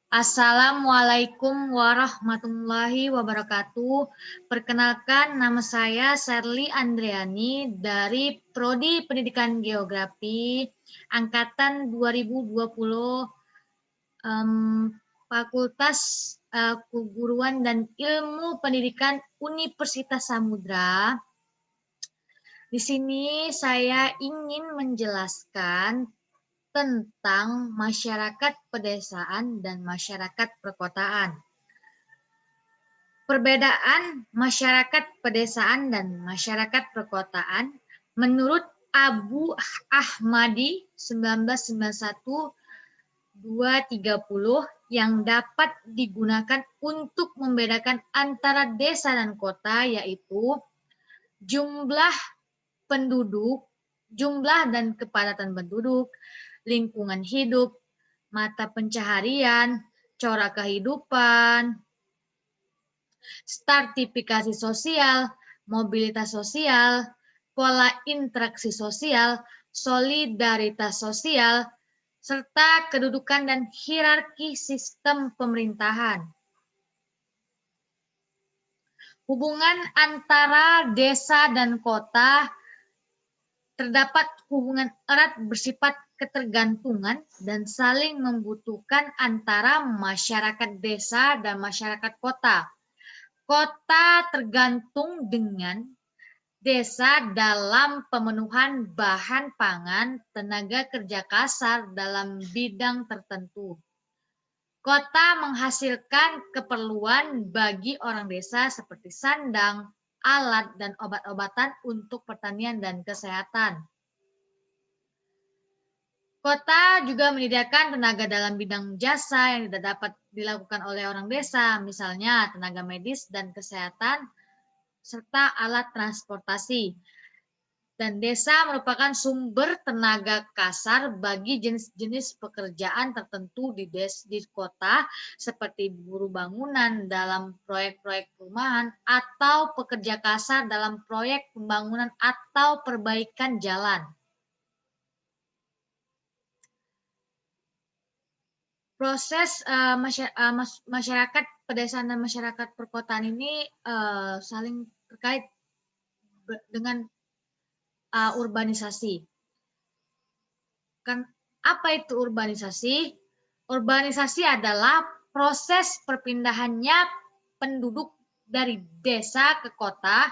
Assalamualaikum warahmatullahi wabarakatuh. Perkenalkan, nama saya Sherly Andriani dari Prodi Pendidikan Geografi angkatan 2020, Fakultas Keguruan dan Ilmu Pendidikan Universitas Samudra. Di sini saya ingin menjelaskan tentang masyarakat pedesaan dan masyarakat perkotaan. Perbedaan masyarakat pedesaan dan masyarakat perkotaan menurut Abu Ahmadi 1991-230 yang dapat digunakan untuk membedakan antara desa dan kota, yaitu jumlah penduduk, jumlah dan kepadatan penduduk, lingkungan hidup, mata pencaharian, corak kehidupan, stratifikasi sosial, mobilitas sosial, pola interaksi sosial, solidaritas sosial, serta kedudukan dan hierarki sistem pemerintahan. Hubungan antara desa dan kota terdapat hubungan erat bersifat ketergantungan dan saling membutuhkan antara masyarakat desa dan masyarakat kota. Kota tergantung dengan desa dalam pemenuhan bahan pangan, tenaga kerja kasar dalam bidang tertentu. Kota menghasilkan keperluan bagi orang desa seperti sandang, alat, dan obat-obatan untuk pertanian dan kesehatan. Kota juga menyediakan tenaga dalam bidang jasa yang tidak dapat dilakukan oleh orang desa, misalnya tenaga medis dan kesehatan, serta alat transportasi. Dan desa merupakan sumber tenaga kasar bagi jenis-jenis pekerjaan tertentu di kota, seperti buruh bangunan dalam proyek-proyek perumahan, atau pekerja kasar dalam proyek pembangunan atau perbaikan jalan. Proses masyarakat pedesaan dan masyarakat perkotaan ini saling terkait dengan urbanisasi. Kan apa itu urbanisasi? Urbanisasi adalah proses perpindahannya penduduk dari desa ke kota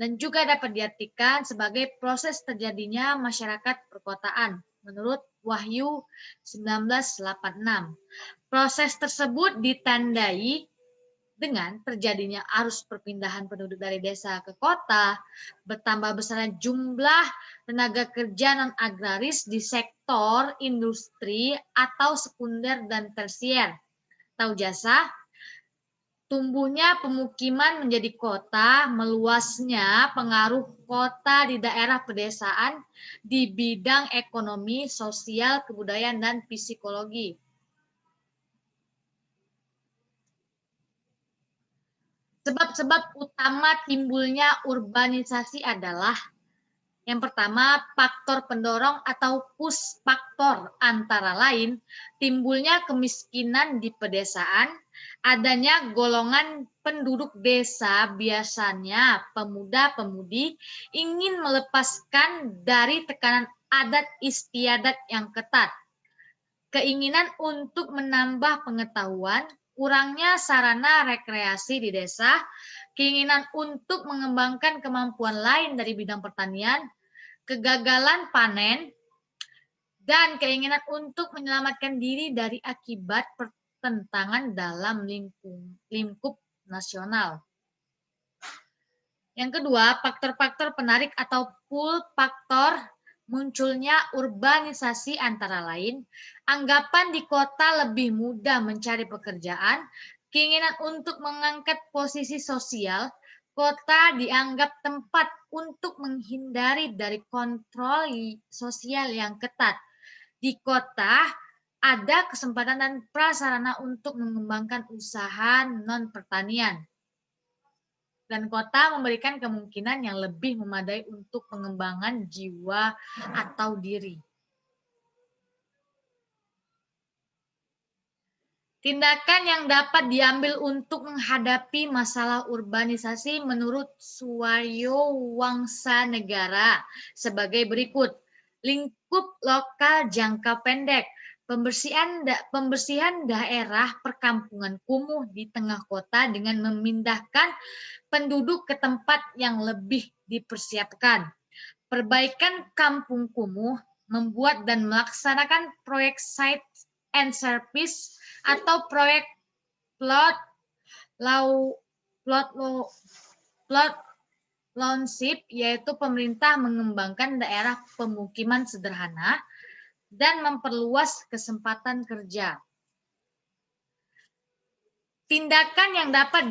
dan juga dapat diartikan sebagai proses terjadinya masyarakat perkotaan menurut Wahyu 1986. Proses tersebut ditandai dengan terjadinya arus perpindahan penduduk dari desa ke kota, bertambah besarnya jumlah tenaga kerja non-agraris di sektor industri atau sekunder dan tersier atau jasa, tumbuhnya pemukiman menjadi kota, meluasnya pengaruh kota di daerah pedesaan di bidang ekonomi, sosial, kebudayaan, dan psikologi. Sebab-sebab utama timbulnya urbanisasi adalah yang pertama, faktor pendorong atau push faktor antara lain timbulnya kemiskinan di pedesaan, adanya golongan penduduk desa biasanya pemuda-pemudi ingin melepaskan dari tekanan adat istiadat yang ketat, keinginan untuk menambah pengetahuan, kurangnya sarana rekreasi di desa, keinginan untuk mengembangkan kemampuan lain dari bidang pertanian, kegagalan panen, dan keinginan untuk menyelamatkan diri dari akibat pertentangan dalam lingkup nasional. Yang kedua, faktor-faktor penarik atau pull faktor munculnya urbanisasi antara lain, anggapan di kota lebih mudah mencari pekerjaan, keinginan untuk mengangkat posisi sosial, kota dianggap tempat untuk menghindari dari kontrol sosial yang ketat. Di kota ada kesempatan dan prasarana untuk mengembangkan usaha non-pertanian. Dan kota memberikan kemungkinan yang lebih memadai untuk pengembangan jiwa atau diri. Tindakan yang dapat diambil untuk menghadapi masalah urbanisasi menurut Suwaryo Wangsanegara sebagai berikut. Lingkup lokal jangka pendek, pembersihan daerah perkampungan kumuh di tengah kota dengan memindahkan penduduk ke tempat yang lebih dipersiapkan. Perbaikan kampung kumuh, membuat dan melaksanakan proyek site and service atau proyek plot law plot law plot Township, yaitu pemerintah mengembangkan daerah pemukiman sederhana dan memperluas kesempatan kerja. Tindakan yang dapat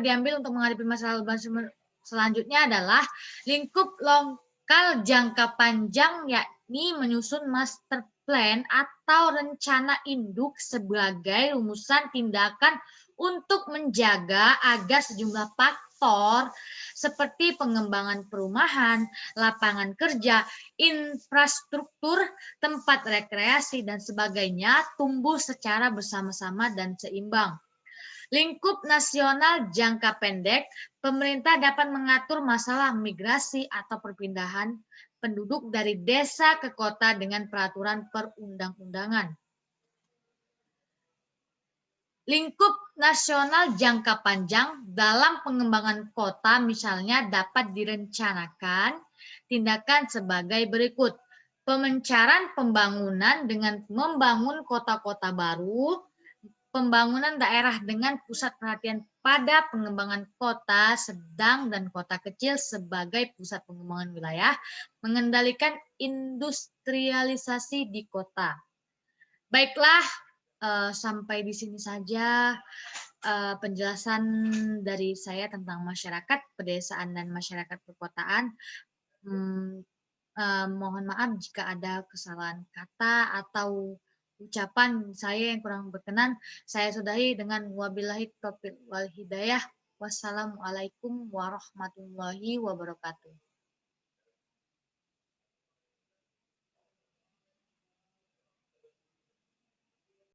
diambil untuk menghadapi masalah urbanisme selanjutnya adalah lingkup lokal jangka panjang, yakni menyusun master plan atau rencana induk sebagai rumusan tindakan untuk menjaga agar sejumlah faktor seperti pengembangan perumahan, lapangan kerja, infrastruktur, tempat rekreasi, dan sebagainya tumbuh secara bersama-sama dan seimbang. Lingkup nasional jangka pendek, pemerintah dapat mengatur masalah migrasi atau perpindahan penduduk dari desa ke kota dengan peraturan perundang-undangan. Lingkup nasional jangka panjang dalam pengembangan kota misalnya dapat direncanakan tindakan sebagai berikut. Pemencaran pembangunan dengan membangun kota-kota baru, pembangunan daerah dengan pusat perhatian pada pengembangan kota sedang dan kota kecil sebagai pusat pengembangan wilayah, mengendalikan industrialisasi di kota. Baiklah, sampai di sini saja penjelasan dari saya tentang masyarakat pedesaan dan masyarakat perkotaan. Mohon maaf jika ada kesalahan kata atau ucapan saya yang kurang berkenan. Saya sudahi dengan wabillahi taufiq wal hidayah. Wassalamualaikum warahmatullahi wabarakatuh.